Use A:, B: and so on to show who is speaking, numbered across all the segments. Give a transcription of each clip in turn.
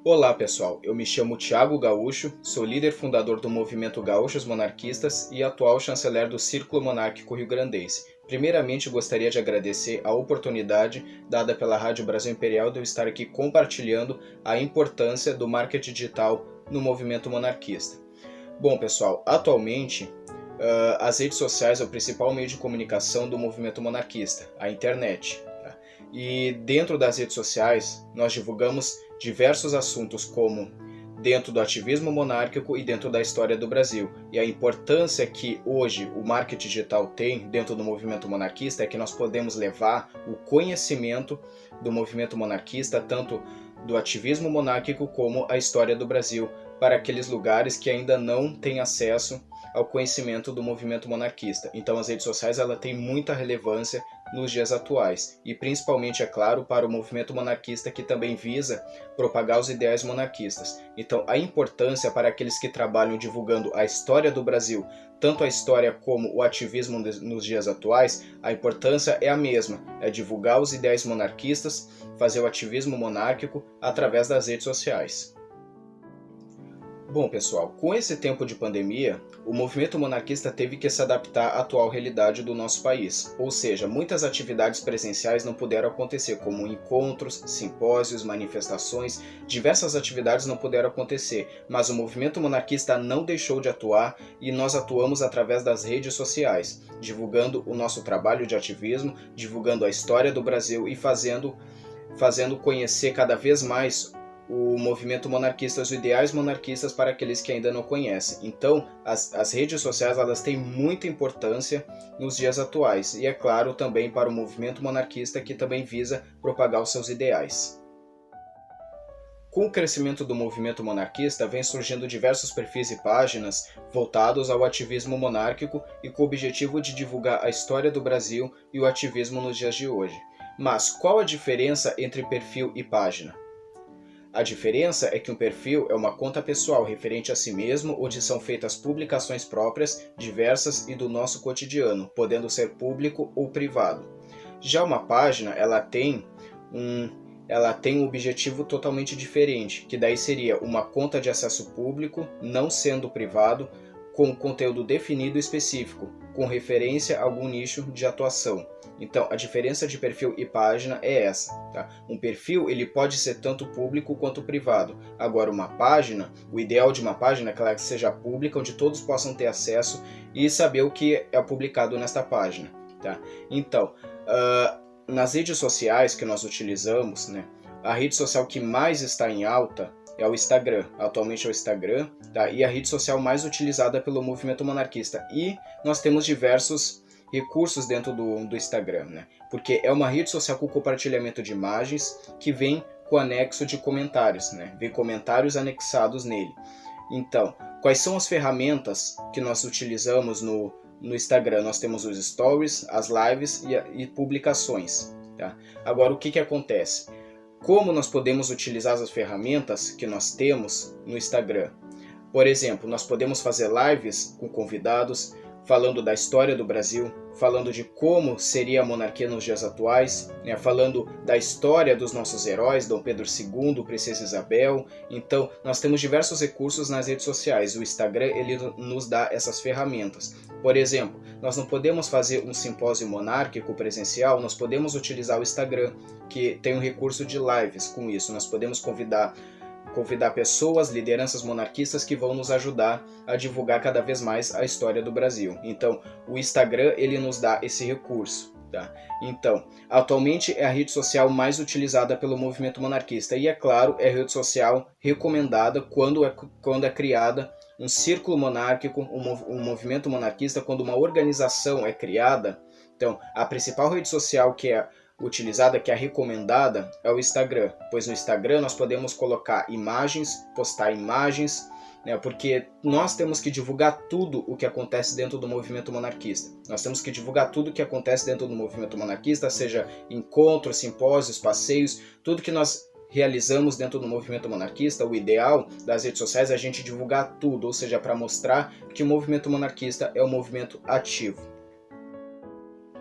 A: Olá pessoal, eu me chamo Thiago Gaúcho, sou líder fundador do Movimento Gaúchos Monarquistas e atual chanceler do Círculo Monárquico Rio-Grandense. Primeiramente, gostaria de agradecer a oportunidade dada pela Rádio Brasil Imperial de eu estar aqui compartilhando a importância do marketing digital no movimento monarquista. Bom pessoal, atualmente as redes sociais é o principal meio de comunicação do movimento monarquista, a internet. E dentro das redes sociais nós divulgamos diversos assuntos como dentro do ativismo monárquico e dentro da história do Brasil. E a importância que hoje o marketing digital tem dentro do movimento monarquista é que nós podemos levar o conhecimento do movimento monarquista, tanto do ativismo monárquico como a história do Brasil, para aqueles lugares que ainda não têm acesso ao conhecimento do movimento monarquista. Então as redes sociais ela tem muita relevância nos dias atuais e principalmente, é claro, para o movimento monarquista que também visa propagar os ideais monarquistas. Então a importância para aqueles que trabalham divulgando a história do Brasil, tanto a história como o ativismo nos dias atuais, a importância é a mesma, é divulgar os ideais monarquistas, fazer o ativismo monárquico através das redes sociais. Bom pessoal, com esse tempo de pandemia, o movimento monarquista teve que se adaptar à atual realidade do nosso país, ou seja, muitas atividades presenciais não puderam acontecer, como encontros, simpósios, manifestações, diversas atividades não puderam acontecer, mas o movimento monarquista não deixou de atuar e nós atuamos através das redes sociais, divulgando o nosso trabalho de ativismo, divulgando a história do Brasil e fazendo conhecer cada vez mais o movimento monarquista, os ideais monarquistas para aqueles que ainda não conhecem. Então, as redes sociais elas têm muita importância nos dias atuais e, é claro, também para o movimento monarquista que também visa propagar os seus ideais. Com o crescimento do movimento monarquista, vem surgindo diversos perfis e páginas voltados ao ativismo monárquico e com o objetivo de divulgar a história do Brasil e o ativismo nos dias de hoje. Mas qual a diferença entre perfil e página? A diferença é que um perfil é uma conta pessoal referente a si mesmo, onde são feitas publicações próprias, diversas e do nosso cotidiano, podendo ser público ou privado. Já uma página, ela tem um objetivo totalmente diferente, que daí seria uma conta de acesso público, não sendo privado, com conteúdo definido e específico, com referência a algum nicho de atuação. Então, a diferença de perfil e página é essa. Tá? Um perfil ele pode ser tanto público quanto privado. Agora, uma página, o ideal de uma página é que ela seja pública, onde todos possam ter acesso e saber o que é publicado nesta página. Tá? Então, nas redes sociais que nós utilizamos, né, a rede social que mais está em alta é o Instagram. Atualmente é o Instagram, tá? E a rede social mais utilizada pelo movimento monarquista. E nós temos diversos recursos dentro do Instagram, né? Porque é uma rede social com compartilhamento de imagens que vem com anexo de comentários, né? Vem comentários anexados nele. Então, quais são as ferramentas que nós utilizamos no Instagram? Nós temos os stories, as lives e publicações, tá? Agora, o que acontece? Como nós podemos utilizar as ferramentas que nós temos no Instagram? Por exemplo, nós podemos fazer lives com convidados, falando da história do Brasil, falando de como seria a monarquia nos dias atuais, né? Falando da história dos nossos heróis, Dom Pedro II, Princesa Isabel. Então, nós temos diversos recursos nas redes sociais. O Instagram ele nos dá essas ferramentas. Por exemplo, nós não podemos fazer um simpósio monárquico presencial, nós podemos utilizar o Instagram, que tem um recurso de lives com isso. Nós podemos convidar pessoas, lideranças monarquistas que vão nos ajudar a divulgar cada vez mais a história do Brasil. Então, o Instagram ele nos dá esse recurso. Tá? Então, atualmente é a rede social mais utilizada pelo movimento monarquista e, é claro, é a rede social recomendada quando é criada um círculo monárquico, um movimento monarquista, quando uma organização é criada. Então, a principal rede social que é utilizada, que é recomendada, é o Instagram, pois no Instagram nós podemos colocar imagens, postar imagens, né, porque nós temos que divulgar tudo o que acontece dentro do movimento monarquista. Nós temos que divulgar tudo o que acontece dentro do movimento monarquista, seja encontros, simpósios, passeios, tudo que nós realizamos dentro do movimento monarquista. O ideal das redes sociais é a gente divulgar tudo, ou seja, para mostrar que o movimento monarquista é um movimento ativo.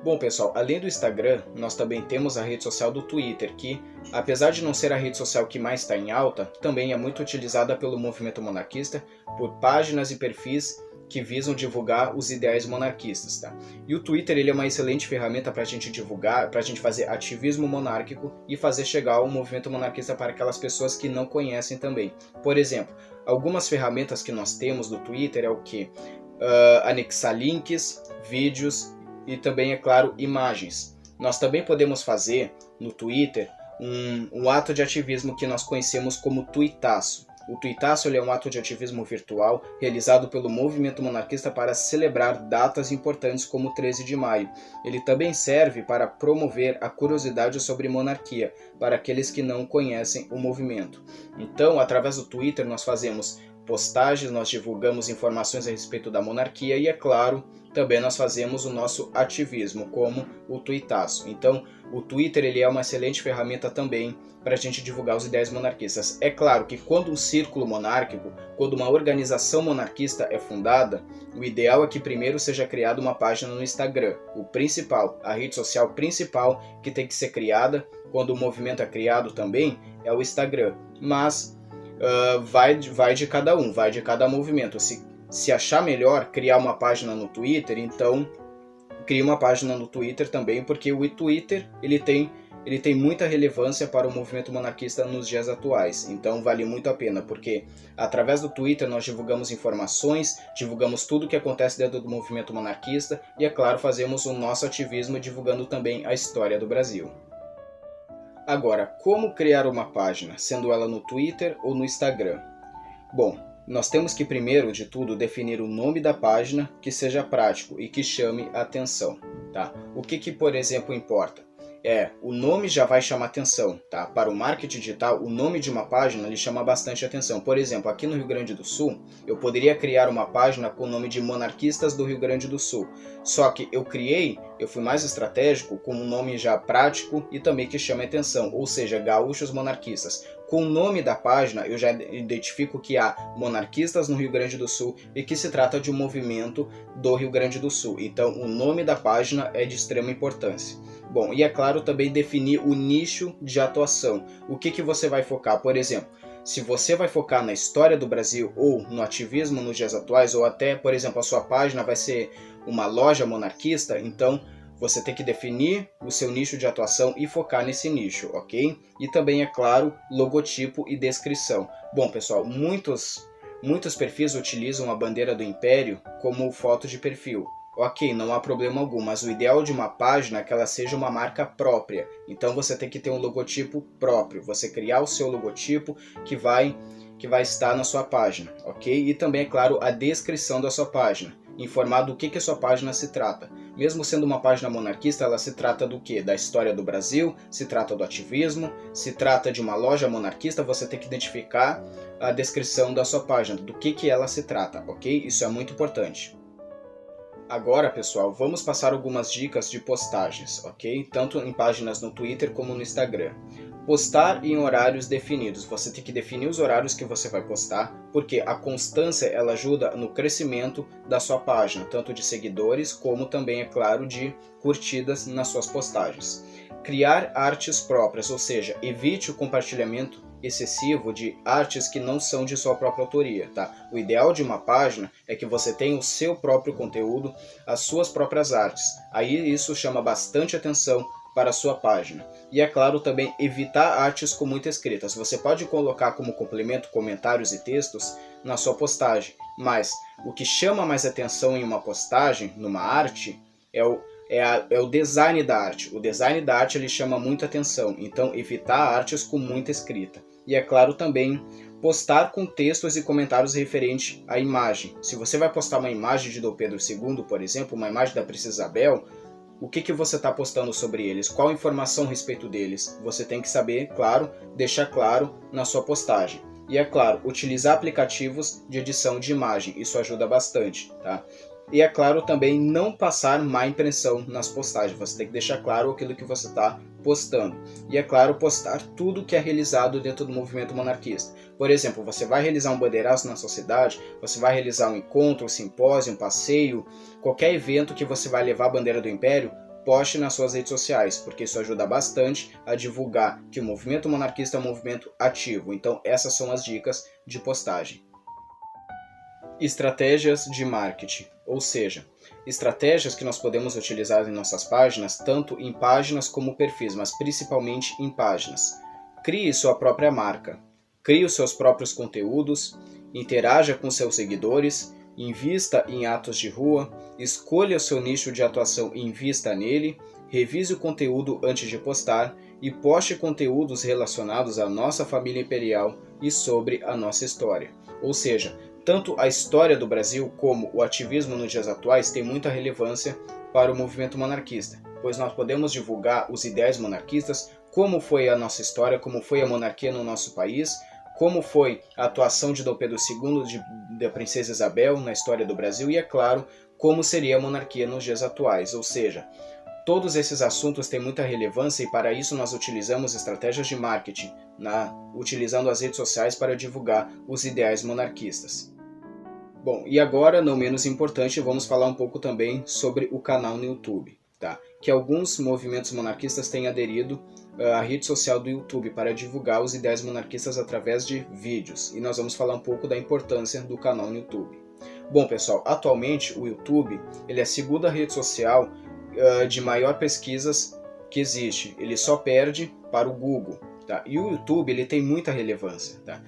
A: Bom, pessoal, além do Instagram, nós também temos a rede social do Twitter, que, apesar de não ser a rede social que mais está em alta, também é muito utilizada pelo movimento monarquista por páginas e perfis que visam divulgar os ideais monarquistas, tá? E o Twitter ele é uma excelente ferramenta para a gente divulgar, para a gente fazer ativismo monárquico e fazer chegar o movimento monarquista para aquelas pessoas que não conhecem também. Por exemplo, algumas ferramentas que nós temos do Twitter é o que? Anexar links, vídeos e também, é claro, imagens. Nós também podemos fazer no Twitter um ato de ativismo que nós conhecemos como tuitaço. O tuitaço é um ato de ativismo virtual realizado pelo movimento monarquista para celebrar datas importantes como o 13 de maio. Ele também serve para promover a curiosidade sobre monarquia, para aqueles que não conhecem o movimento. Então, através do Twitter, nós fazemos postagens, nós divulgamos informações a respeito da monarquia e, é claro, também nós fazemos o nosso ativismo, como o tuitaço. Então, o Twitter ele é uma excelente ferramenta também para a gente divulgar os ideias monarquistas. É claro que quando um círculo monárquico, quando uma organização monarquista é fundada, o ideal é que primeiro seja criada uma página no Instagram, o principal, a rede social principal que tem que ser criada quando o movimento é criado também é o Instagram. Mas vai de cada um, vai de cada movimento. Se achar melhor criar uma página no Twitter, então crie uma página no Twitter também, porque o Twitter ele tem muita relevância para o movimento monarquista nos dias atuais. Então vale muito a pena, porque através do Twitter nós divulgamos informações, divulgamos tudo o que acontece dentro do movimento monarquista e, é claro, fazemos o nosso ativismo divulgando também a história do Brasil. Agora, como criar uma página, sendo ela no Twitter ou no Instagram? Bom, nós temos que primeiro de tudo definir o nome da página que seja prático e que chame a atenção, tá? O que por exemplo importa? O nome já vai chamar atenção, tá? Para o marketing digital, o nome de uma página ele chama bastante atenção. Por exemplo, aqui no Rio Grande do Sul, eu poderia criar uma página com o nome de Monarquistas do Rio Grande do Sul. Só que eu fui mais estratégico com um nome já prático e também que chama atenção, ou seja, Gaúchos Monarquistas. Com o nome da página, eu já identifico que há monarquistas no Rio Grande do Sul e que se trata de um movimento do Rio Grande do Sul. Então, o nome da página é de extrema importância. Bom, e é claro também definir o nicho de atuação. O que você vai focar? Por exemplo, se você vai focar na história do Brasil ou no ativismo nos dias atuais, ou até, por exemplo, a sua página vai ser uma loja monarquista, então você tem que definir o seu nicho de atuação e focar nesse nicho, ok? E também, é claro, logotipo e descrição. Bom, pessoal, muitos perfis utilizam a bandeira do Império como foto de perfil. Ok, não há problema algum, mas o ideal de uma página é que ela seja uma marca própria. Então você tem que ter um logotipo próprio, você criar o seu logotipo que vai estar na sua página, ok? E também, é claro, a descrição da sua página, informar do que a sua página se trata. Mesmo sendo uma página monarquista, ela se trata do quê? Da história do Brasil, se trata do ativismo, se trata de uma loja monarquista, você tem que identificar a descrição da sua página, do que ela se trata, ok? Isso é muito importante. Agora, pessoal, vamos passar algumas dicas de postagens, ok? Tanto em páginas no Twitter como no Instagram. Postar em horários definidos. Você tem que definir os horários que você vai postar, porque a constância ela ajuda no crescimento da sua página, tanto de seguidores como também, é claro, de curtidas nas suas postagens. Criar artes próprias, ou seja, evite o compartilhamento excessivo de artes que não são de sua própria autoria, tá? O ideal de uma página é que você tenha o seu próprio conteúdo, as suas próprias artes. Aí isso chama bastante atenção para a sua página. E é claro também evitar artes com muitas escritas. Você pode colocar como complemento comentários e textos na sua postagem, mas o que chama mais atenção em uma postagem, numa arte, é o design da arte. O design da arte ele chama muita atenção, então evitar artes com muita escrita. E é claro também postar com textos e comentários referentes à imagem. Se você vai postar uma imagem de Dom Pedro II, por exemplo, uma imagem da Princesa Isabel, o que você está postando sobre eles? Qual a informação a respeito deles? Você tem que saber, claro, deixar claro na sua postagem. E é claro, utilizar aplicativos de edição de imagem, isso ajuda bastante, tá? E é claro também não passar má impressão nas postagens, você tem que deixar claro aquilo que você está postando. E é claro, postar tudo que é realizado dentro do movimento monarquista. Por exemplo, você vai realizar um bandeiraço na sua cidade, você vai realizar um encontro, um simpósio, um passeio, qualquer evento que você vai levar a bandeira do Império, poste nas suas redes sociais, porque isso ajuda bastante a divulgar que o movimento monarquista é um movimento ativo. Então essas são as dicas de postagem. Estratégias de marketing, ou seja, estratégias que nós podemos utilizar em nossas páginas, tanto em páginas como perfis, mas principalmente em páginas. Crie sua própria marca, crie os seus próprios conteúdos, interaja com seus seguidores, invista em atos de rua, escolha o seu nicho de atuação e invista nele, revise o conteúdo antes de postar e poste conteúdos relacionados à nossa família imperial e sobre a nossa história. Ou seja, tanto a história do Brasil como o ativismo nos dias atuais tem muita relevância para o movimento monarquista, pois nós podemos divulgar os ideais monarquistas, como foi a nossa história, como foi a monarquia no nosso país, como foi a atuação de Dom Pedro II, da Princesa Isabel na história do Brasil e, é claro, como seria a monarquia nos dias atuais. Ou seja, todos esses assuntos têm muita relevância e para isso nós utilizamos estratégias de marketing, utilizando as redes sociais para divulgar os ideais monarquistas. Bom, e agora, não menos importante, vamos falar um pouco também sobre o canal no YouTube, tá? Que alguns movimentos monarquistas têm aderido à rede social do YouTube para divulgar os ideais monarquistas através de vídeos. E nós vamos falar um pouco da importância do canal no YouTube. Bom, pessoal, atualmente o YouTube ele é a segunda rede social de maior pesquisas que existe. Ele só perde para o Google, tá? E o YouTube ele tem muita relevância, tá?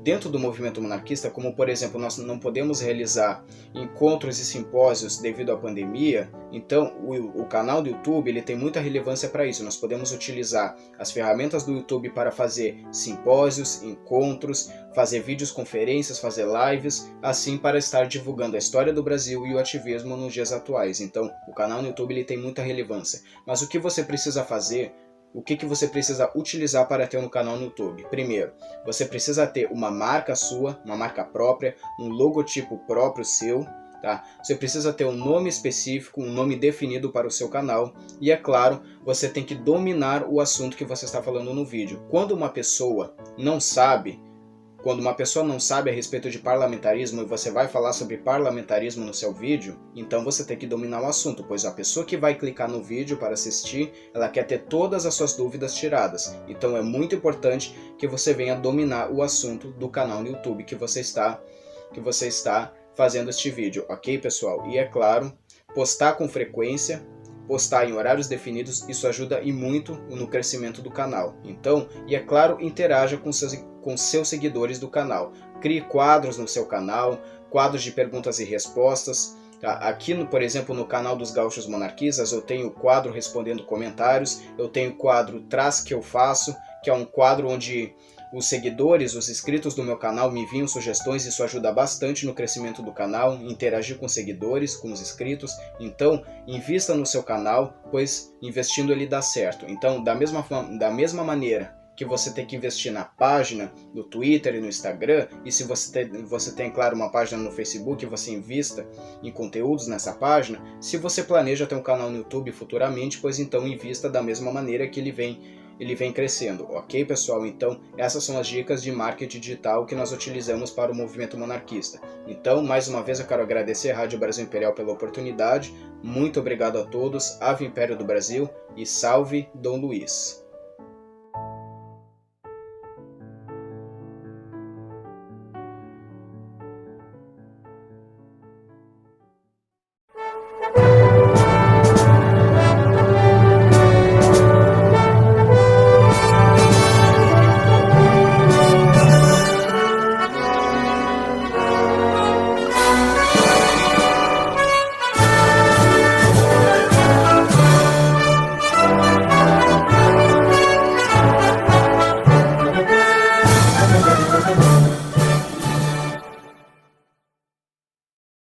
A: Dentro do movimento monarquista, como por exemplo, nós não podemos realizar encontros e simpósios devido à pandemia, então o canal do YouTube ele tem muita relevância para isso. Nós podemos utilizar as ferramentas do YouTube para fazer simpósios, encontros, fazer videoconferências, fazer lives, assim para estar divulgando a história do Brasil e o ativismo nos dias atuais. Então o canal no YouTube ele tem muita relevância. Mas o que você precisa fazer? O que você precisa utilizar para ter um canal no YouTube? Primeiro, você precisa ter uma marca sua, uma marca própria, um logotipo próprio seu, tá? Você precisa ter um nome específico, um nome definido para o seu canal e, é claro, você tem que dominar o assunto que você está falando no vídeo. Quando uma pessoa não sabe a respeito de parlamentarismo e você vai falar sobre parlamentarismo no seu vídeo, então você tem que dominar o assunto, pois a pessoa que vai clicar no vídeo para assistir, ela quer ter todas as suas dúvidas tiradas. Então é muito importante que você venha dominar o assunto do canal no YouTube que você está fazendo este vídeo, ok, pessoal? E é claro, postar com frequência, postar em horários definidos, isso ajuda e muito no crescimento do canal. Então, e é claro, interaja com seus seguidores do canal. Crie quadros no seu canal, quadros de perguntas e respostas. Tá? Aqui, por exemplo, no canal dos Gaúchos Monarquistas, eu tenho o quadro respondendo comentários, eu tenho o quadro Traz que eu faço, que é um quadro onde os seguidores, os inscritos do meu canal me enviam sugestões, isso ajuda bastante no crescimento do canal, interagir com os seguidores, com os inscritos. Então, invista no seu canal, pois investindo ele dá certo. Então, da mesma maneira que você tem que investir na página, no Twitter e no Instagram, e se você tem, claro, uma página no Facebook, você invista em conteúdos nessa página. Se você planeja ter um canal no YouTube futuramente, pois então invista da mesma maneira que ele vem crescendo, ok, pessoal? Então, essas são as dicas de marketing digital que nós utilizamos para o movimento monarquista. Então, mais uma vez eu quero agradecer à Rádio Brasil Imperial pela oportunidade. Muito obrigado a todos, Ave Império do Brasil e salve Dom Luiz!